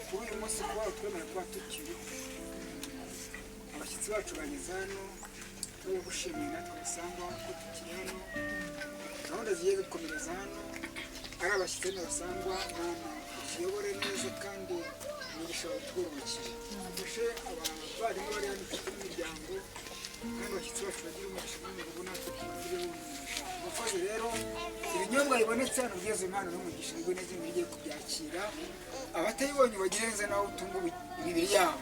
kuri uyu munsi kuba twemeye kuba tukiri abashyitsi bacu bageze hano turi gushimira natwe basangwa ko tukiri hano gahunda zigiye gukomereza hano ari abashyitsi basangwa tuyobore neza kandi imigisha batwubakire dufashe abavandimwe bari hano inshuti n'imiryango kandi abashyitsi bacu bagira umugisha n'umurugo natwe tubagire umugisha umukozi rero ibinyobwa bibonetse hano bigeze impano n'umugisha nibwo neza bigiye kubyakira abatayibonye bagire neza nawe utunga imibiri yabo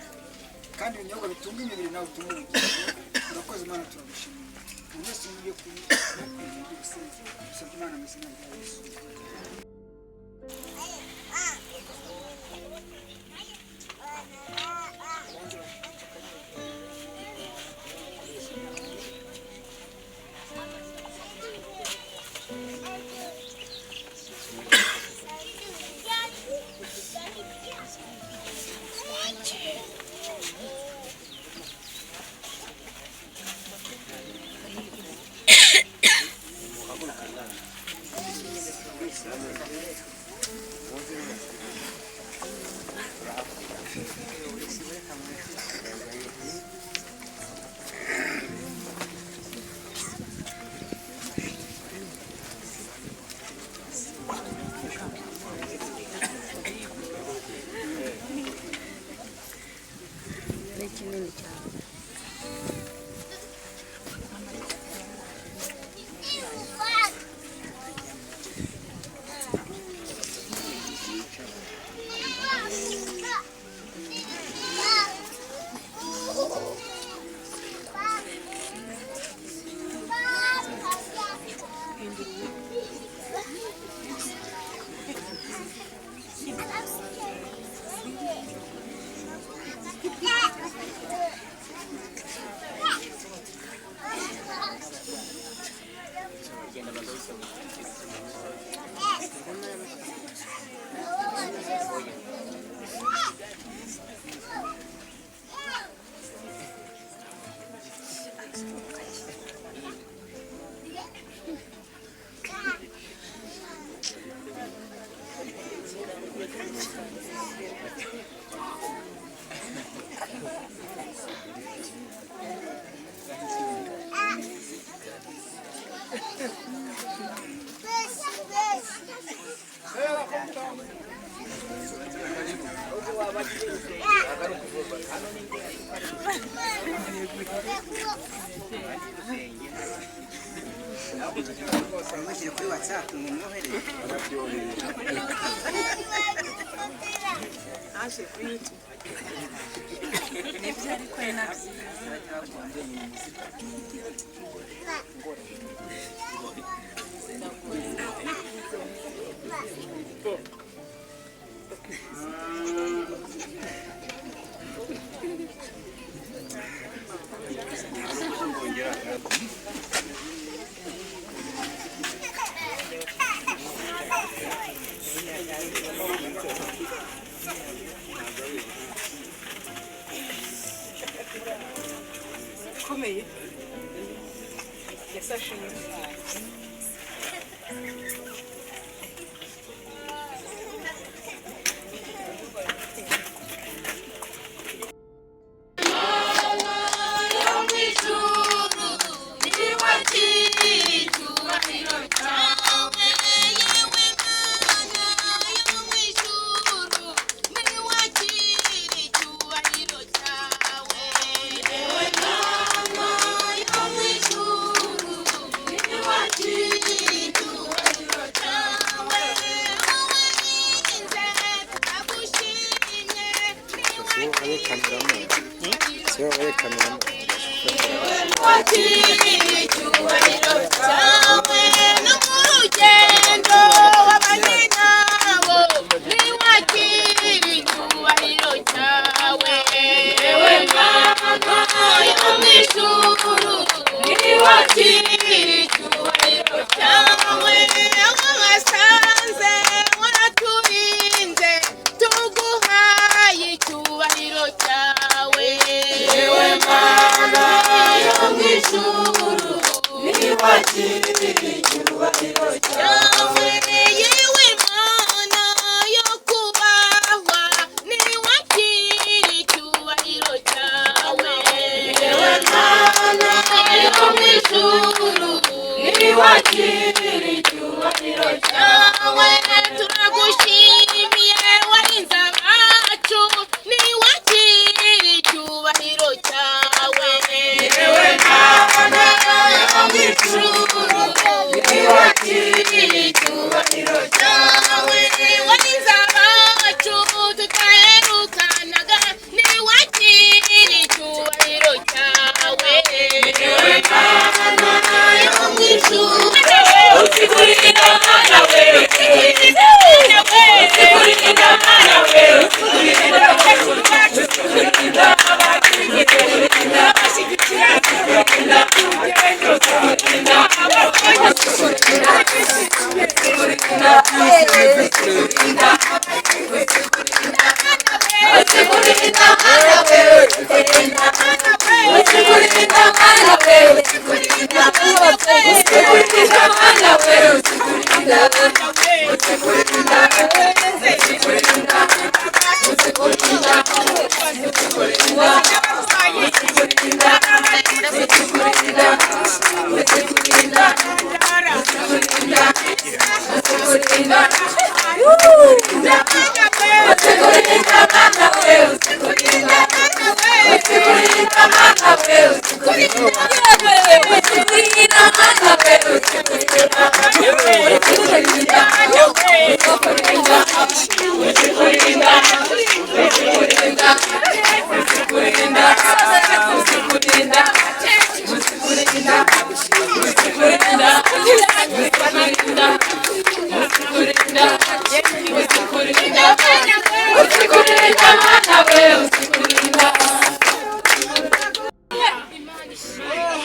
kandi ibinyobwa bitunga imibiri nawe utunga ubugingo urakoze Imana turagushimira umuntu wese ugiye kwiga byose dusabye Imana mu izina rya Yesu. Kuri WhatsApp mumwohereze aje kwita nibyo ariko nabyo komeye yasashije Ni wakili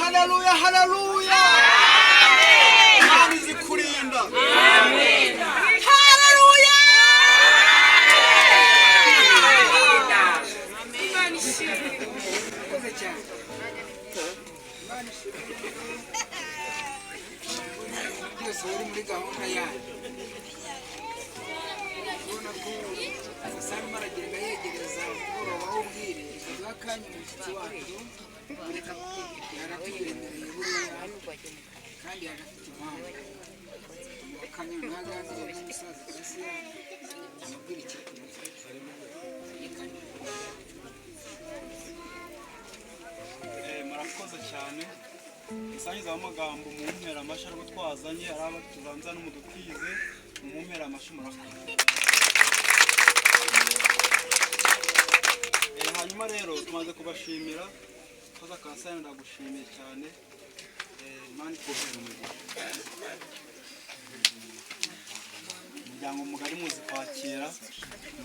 Haleluya, haleluya. Imana izikurinda. Amen. Haleluya. Imana ishimwe. Koze cyane. Imana ishimwe. Byose bari muri gahunda yayo. Ubona ko Sami maragenda yegereza umugoroba w'ubwire akaduha akanya umushyitsi wacu yaratwiremereye buriya kandi agafite impamvu akanya ntaganire n'umusaza Christian amubwira ikintu murakoze cyane isangiza amagambo mu mpera amashyi ariko twazanye ari abo tubanza n'umudukwize mu mpera amashyi murakoze. Hanyuma rero tumaze kubashimira koza Kasani ndagushimiye cyane Imana ikuhera umugisha. Umuryango mugari muzi kwakira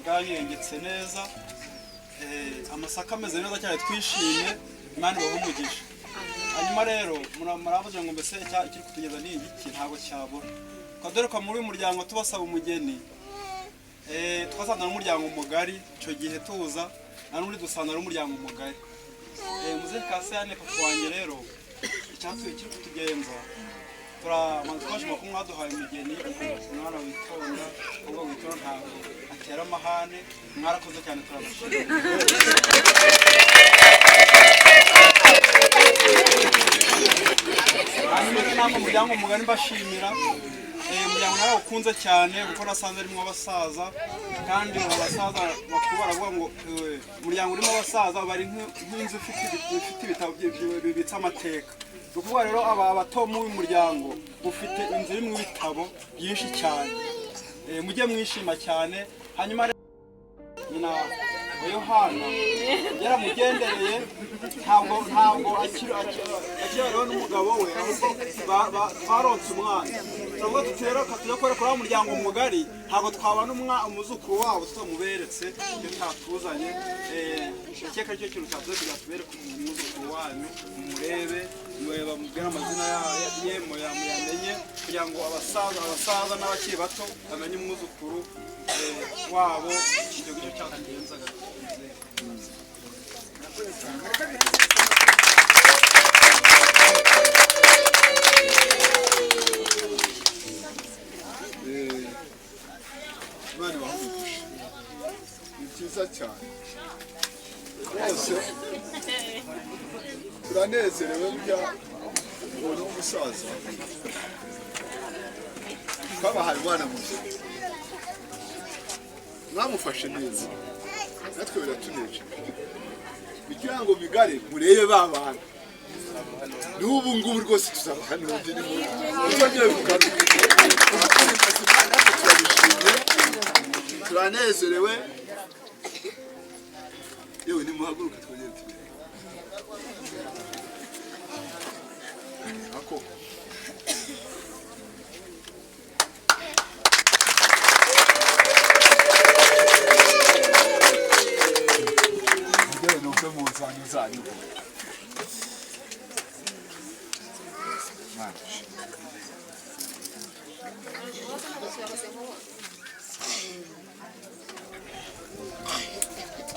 bwanyengetse neza amasaka ameze neza cyane twishimye Imana ibahe umugisha. Hanyuma rero muravuze ngo mbese ikiri kutugeza ni igiki ntabwo cyabura kadoruka muri uyu muryango tubasaba umugeni twasanze n'umuryango mugari icyo gihe tuza n'undi dusanga n'umuryango mugari muze Kasani papa wanjye rero icyatsi kiri kutugenza twashima ko mwaduhaye umugeni umwana witonda ubwo witonda ntabwo atera amahane mwarakoze cyane turabashimira. Hanyuma umuryango mugari mbashimira umuryango nawe ukunze cyane kuko nasanze arimo abasaza kandi abasaza bakuru baravuga ngo umuryango urimo abasaza bari nk'inzu ifite ibitabo bibitse amateka. Ni ukuvuga rero aba bato mu muryango ufite inzu irimo ibitabo byinshi cyane mujye mwishima cyane. Hanyuma nyina Yohana yaramugendereye ntabwo akiriho n'umugabo we ahubwo twaronse umwana turavuga tutera kuri wa muryango mugari ntabwo twabana umuzukuru wabo tutamuberetse icyo cyatuzanye ndakeka aricyo kintu cyatuze kugira tubereke umuzukuru wanyu mumurebe bamubwire amazina ye muyamenye kugira ngo abasaza n'abakiri bato bamenye umwuzukuru wabo icyo ngicyo cyatugenzaga. Imana ibahe ni byiza cyane rwose turanezerewe burya ubona umusaza twabahaye umwana muto mwamufashe neza natwe biratuneje kugira ngo migare murebe ba bantu n'ubu ngubu rwose tuzabahanira turanezerewe yewe nimuhaguruke twongere turebe ako zanyu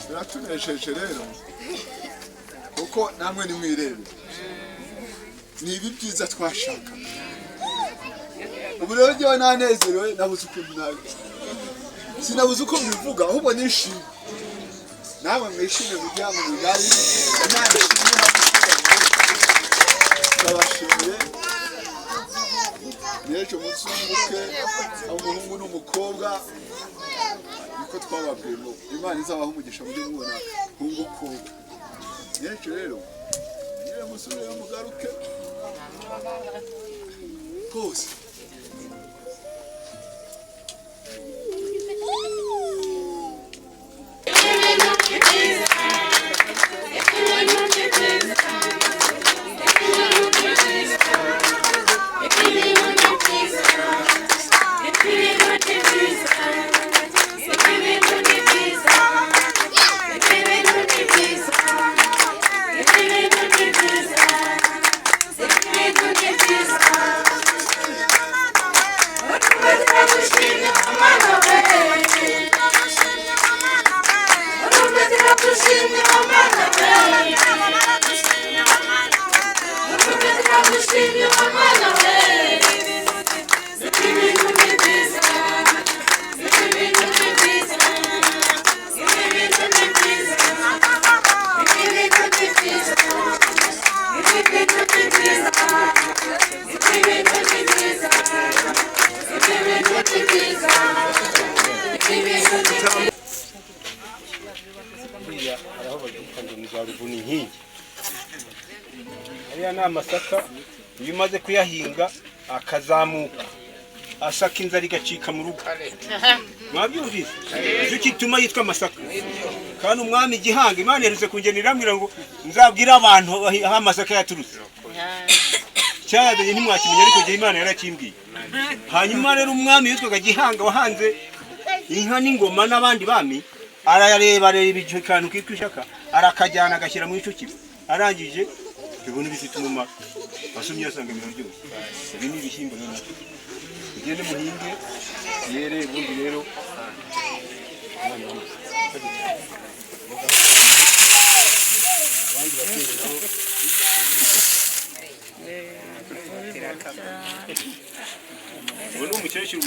biratunesheje rero kuko namwe nimwirebe ni ibi byiza twashaka ubu rero njyewe nanezerewe nabuze ukuntu nabi sinabuze uko mbivuga ahubwo nishimye namwe mwishime imiryango migari Imana ishimwe ndabashimiye n'ejo munsi w'umukwe umuhungu n'umukobwa niko twababwiye ngo Imana izabaha umugisha mujye mubona nk'umukobwa n'ejo rero niyo musubire mugaruke rwose Ariya ni amasaka iyo umaze kuyahinga akazamuka asaka inzara igacika mu rugo mwabyumvise icyo gituma yitwa amasaka kandi umwami Gihanga Imana yaruze kungenera ngo nzabwira abantu aho amasaka yaturutse cyazanye ntimwakimenya ariko gihe Imana yarakimbwiye hanyuma rero umwami yitwaga Gihanga wahanze inka n'ingoma n'abandi bami arayareba icyo kantu kitwa ishaka arakajyana agashyira mu ico kiba arangije ibintu bifite umumaro asumye yasanga ibintu byose ibi ni ibishyimbo rero ugende muhinge yere ubundi rero ubu umukecuru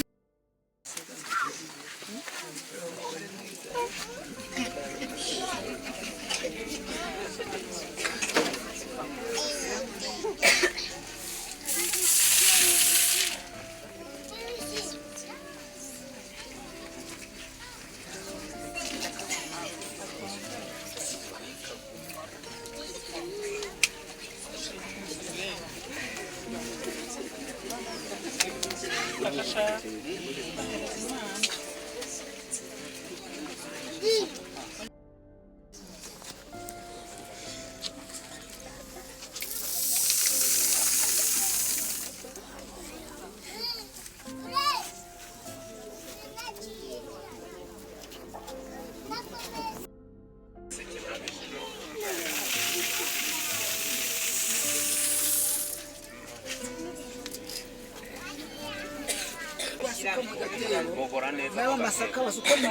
nawe amasaka basukamo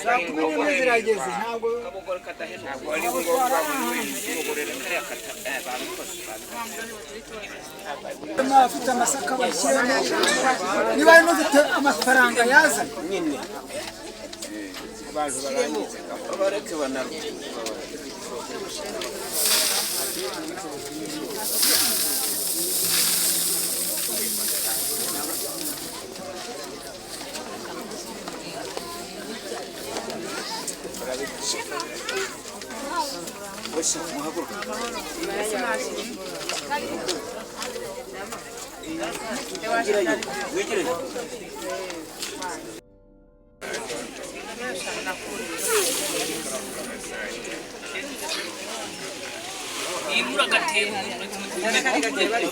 saa 11 zirageze ntabwo ari ngombwa afite amasaka bashyiramo niba ari n'ufite amafaranga yazanye nyine abantu barangiza bareke banarwe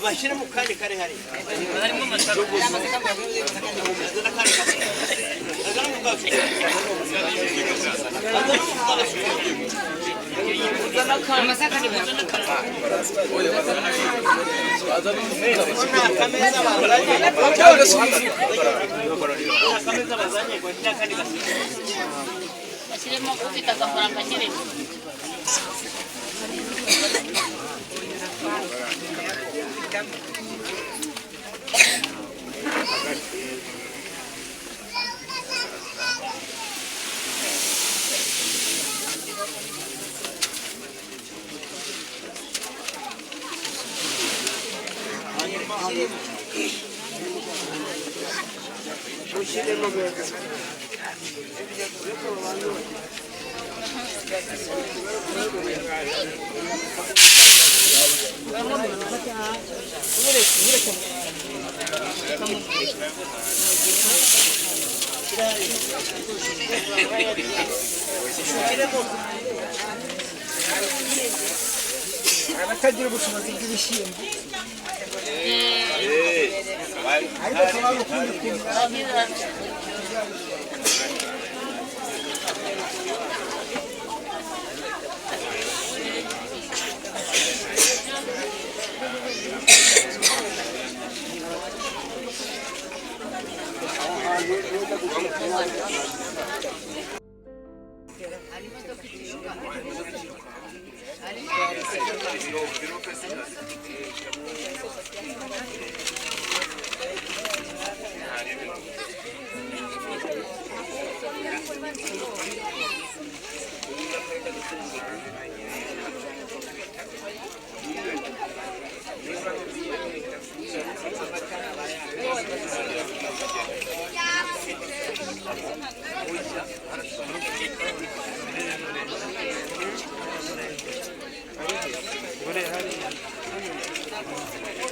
bashyira mu kandi kare hari harimo amasaro bashyiremo ufite agafaranga nyine abatagira ubushobozi bw'ibishyimbo ariko kuba gukunda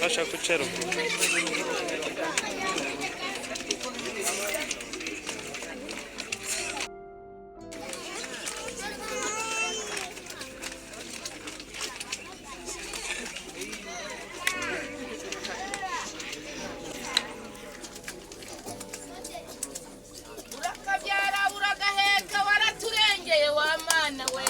Acha kuchero. Urakabyara uragaheka waraturengeye wa mana we.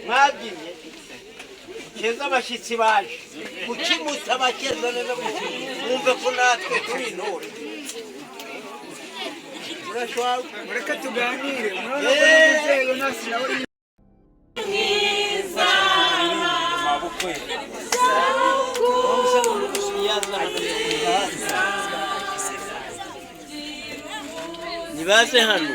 Mwabyinnye keza abashyitsi baje kukimusa abakeza neza mwumve ko natwe turi intore urashobora mureke tuganire murabona ko n'inzego nasi nawe nibaze hano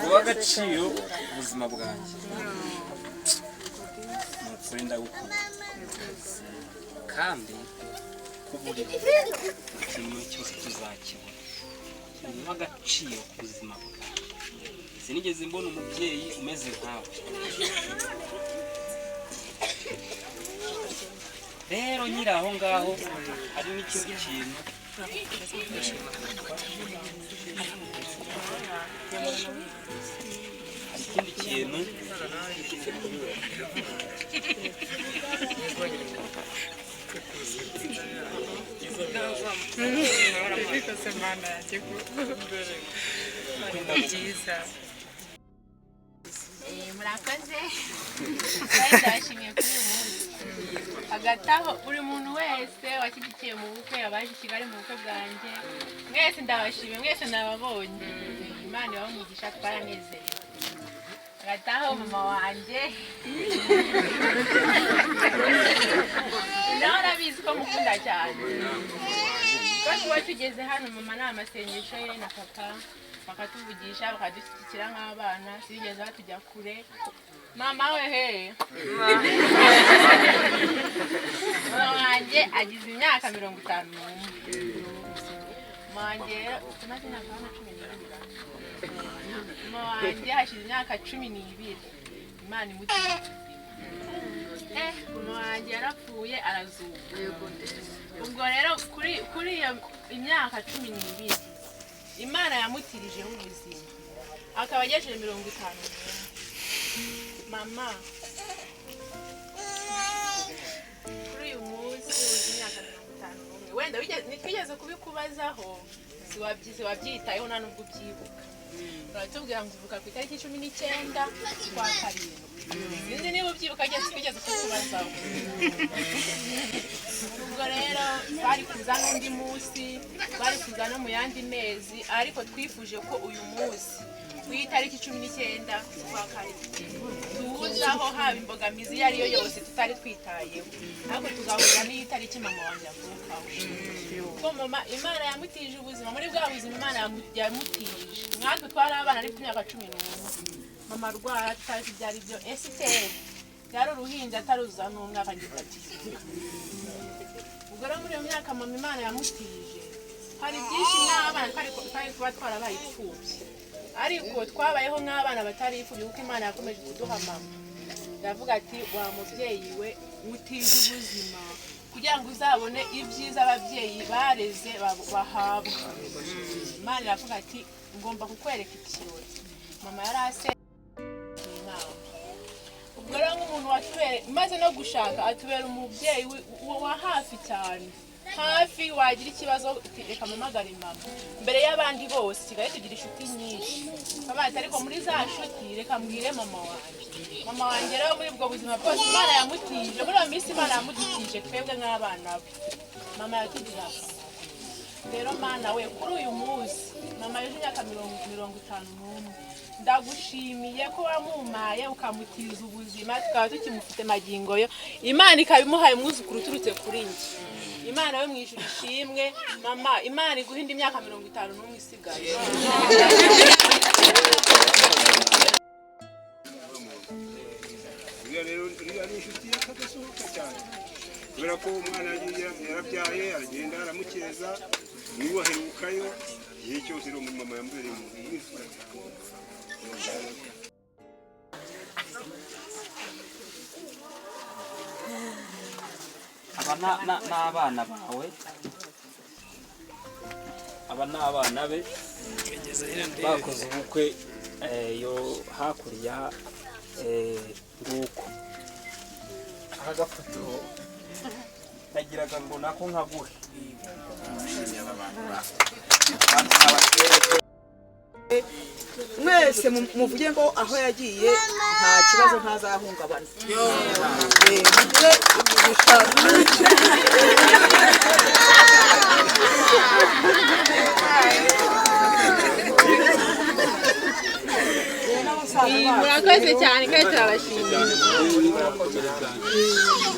uw'agaciro ubuzima bwanjye ni ukuri ndagukunda kandi kuburira ikintu cyose tuzakibona ni uw'agaciro ku buzima bwanjye sinigeze mbona umubyeyi umeze nkawe rero nyiri aho ngaho hari n'ikindi kintu ikindi kintu murakoze kandi ndabashimiye kuri uyu munsi hagati aho buri muntu wese washyigikiye mu bukwe abaje i Kigali mu bukwe bwanjye mwese ndabashimiye mwese nababonye Imana ibahe umugisha twaranezerewe hagati aho mama wanjye nawe urabizi ko mukunda cyane ko tuba tugeze hano mama ni amasengesho ye na papa bakatuvugisha bakadushyigikira nk'abana sibigeze batujya kure mama we he mama wanjye agize imyaka 51 mama wanjye tumaze imyaka 12 mama wanjye hashize imyaka 12 Imana imutima mama wanjye yarapfuye arazuka ubwo rero kuri iyo imyaka 12 Imana yamutirijeho ubuzima akaba agejeje 50 mama kuri uyu munsi w'imyaka 50 wenda nitwigeze kubikubazaho siwabyitayeho nta nubwo ubyibuka uratubwira ngo uvuka ku itariki 19 kwa karindwi sinzi niba ubyibuka twigeze kubikubazaho ubwo rero bari kuza n'undi munsi bari kuza no mu yandi mezi ariko twifuje ko uyu munsi ku itariki 19 kwa karindwi tuzaho haba imbogamizi iyo ariyo yose tutari twitayeho ariko tugahura n'iyi tariki mama wanjye avukaho kuko mama Imana yamutije ubuzima muri bwa buzima Imana yamutije mwatwe twari abana ari ku myaka 11 mama arwara tutazi byari byo Esther yari uruhinja ataruza n'umwaka gifatiye ubwo rero muri iyo myaka mama Imana yamutije hari byinshi n'abana twari kuba twarabaye imfubyi ariko twabayeho nk'abana batari imfubyi kuko Imana yakomeje kuduha mama ndavuga ati wa mubyeyi we utije ubuzima kugira ngo uzabone ibyiza ababyeyi bareze bahabwa Imana iravuga ati ngomba kukwereka ikirori mama yarase ubwo rero nk'umuntu watubere maze no gushaka atubera umubyeyi wa hafi cyane hafi wagira ikibazo reka mpamagare mama mbere y'abandi bose Kigali tugira inshuti nyinshi abandi ariko muri za nshuti reka mbwire mama wanjye rero muri ubwo buzima bwose Imana yamutije muri iyo minsi Imana yamudutije twebwe nk'abana be mama yatugira rero mana we kuri uyu munsi mama yuje imyaka 51 ndagushimiye ko wamumaye ukamutiza ubuzima tukaba tukimufite magingo yo Imana ikabimuhaye umwuzukuru uturutse kuri njye Imana we mwijuru ishimwe mama Imana iguhinda imyaka 51 isigaye rero ari inshuti y'akadasohoka cyane kubera ko umwana yarabyaye aragenda aramukeza niwe aherukayo igihe cyose rero mama yambereye mu mwifura cyane aba n'abana bawe aba n'abana be bakoze ubukwe yo hakurya nguko aka gafoto nagiraga ngo nako nkaguhe mwese muvuge ngo aho yagiye nta kibazo ntazahungabana murakoze cyane kandi turabashimiye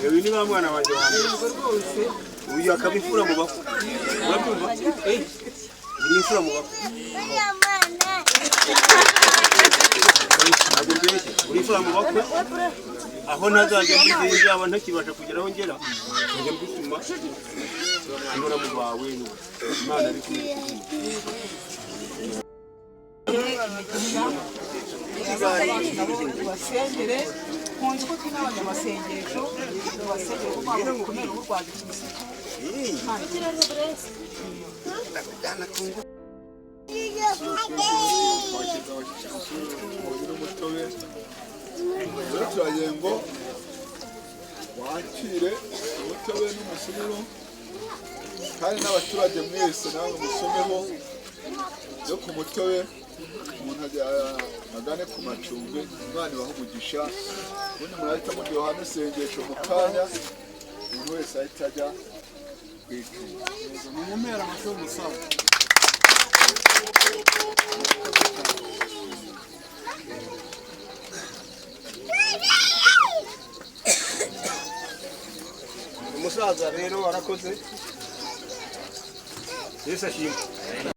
uyu ni wa mwana wanjye rwose uyu akaba imfura mu bakwe urabyumva uri imfura mu bakwe uri imfura mu bakwe aho ntazajya mbigeze yaba ntakibasha kugeraho ngera njye mbituma anyura mu bawe Imana ari kumwe basengere kunzi ko turi abanyamasengesho basengere ko kwabo gukomera u Rwanda kimisiko turagira ngo wakire umutobe n'umusururu kandi n'abaturage mwese nawe musomeho yo ku mutobe umuntu ajya agane ku macumbi Imana ibahe umugisha ubundi murahita muryoha n'isengesho mu kanya umuntu wese ahita ajya kwitura mumumera amashyi y'umusaza umusaza rero warakoze Yesu ashimwe